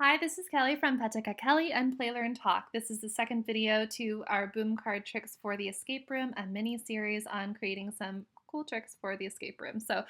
Hi, this is Kelly from Petica Kelly and Play Learn Talk. This is the second video to our boom card tricks for the escape room, a mini series on creating some cool tricks for the escape room. So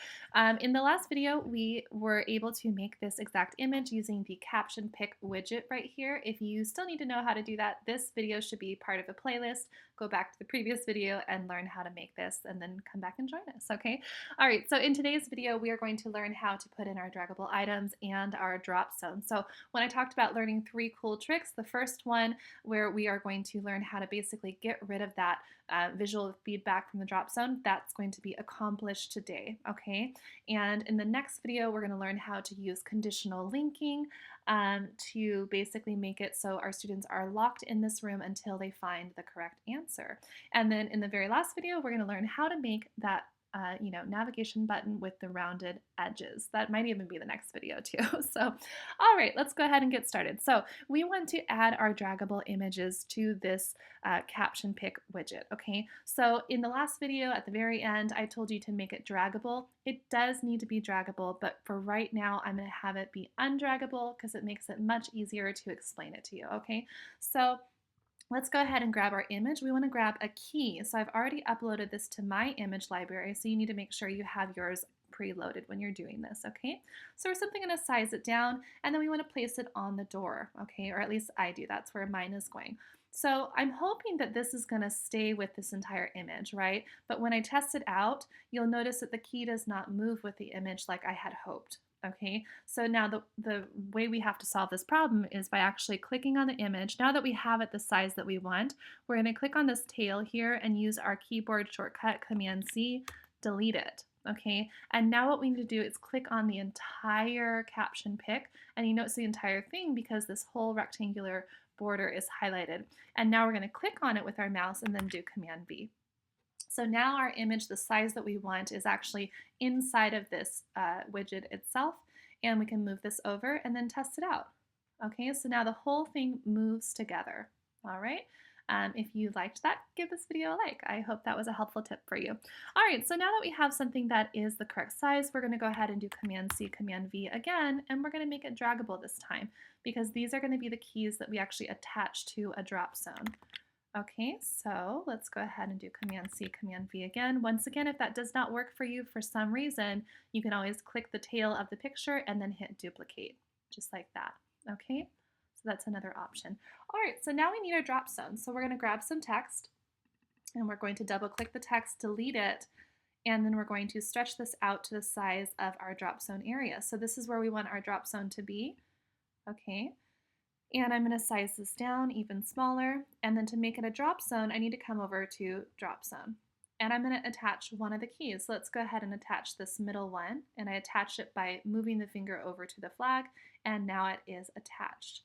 in the last video, we were able to make this exact image using the caption pick widget right here. If you still need to know how to do that, this video should be part of a playlist. Go back to the previous video and learn how to make this and then come back and join us, okay? All right, so in today's video, we are going to learn how to put in our draggable items and our drop zone. So when I talked about learning 3 cool tricks, the first one where we are going to learn how to basically get rid of that visual feedback from the drop zone, that's going to be accomplished today, okay? And in the next video, we're going to learn how to use conditional linking to basically make it so our students are locked in this room until they find the correct answer. And then in the very last video, we're going to learn how to make that navigation button with the rounded edges. That might even be the next video too. So, all right, let's go ahead and get started. So we want to add our draggable images to this caption pick widget, okay? So in the last video at the very end, I told you to make it draggable. It does need to be draggable, but for right now, I'm gonna have it be undraggable because it makes it much easier to explain it to you, okay? So let's go ahead and grab our image. We want to grab a key. So I've already uploaded this to my image library, so you need to make sure you have yours preloaded when you're doing this, okay? So we're simply going to size it down, and then we want to place it on the door, okay? Or at least I do. That's where mine is going. So I'm hoping that this is going to stay with this entire image, right? But when I test it out, you'll notice that the key does not move with the image like I had hoped. Okay, so now the way we have to solve this problem is by actually clicking on the image. Now that we have it the size that we want, we're going to click on this tail here and use our keyboard shortcut Command-C, delete it. Okay, and now what we need to do is click on the entire caption pick, and you notice the entire thing because this whole rectangular border is highlighted. And now we're going to click on it with our mouse and then do Command-V. So now our image, the size that we want, is actually inside of this widget itself, and we can move this over and then test it out. Okay, so now the whole thing moves together. All right. If you liked that, give this video a like. I hope that was a helpful tip for you. All right, so now that we have something that is the correct size, we're going to go ahead and do Command-C, Command-V again, and we're going to make it draggable this time because these are going to be the keys that we actually attach to a drop zone. Okay, so let's go ahead and do Command-C, Command-V again. Once again, if that does not work for you for some reason, you can always click the tail of the picture and then hit duplicate, just like that. Okay, so that's another option. All right, so now we need our drop zone. So we're going to grab some text and we're going to double click the text, delete it, and then we're going to stretch this out to the size of our drop zone area. So this is where we want our drop zone to be. Okay. And I'm going to size this down even smaller. And then to make it a drop zone, I need to come over to drop zone. And I'm going to attach one of the keys. Let's go ahead and attach this middle one. And I attach it by moving the finger over to the flag. And now it is attached.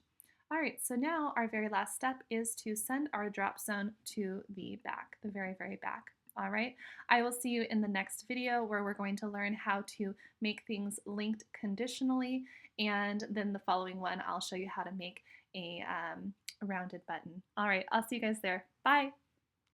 All right, so now our very last step is to send our drop zone to the back, the very, very back. All right, I will see you in the next video where we're going to learn how to make things linked conditionally, and then the following one I'll show you how to make a rounded button. All right, I'll see you guys there. Bye.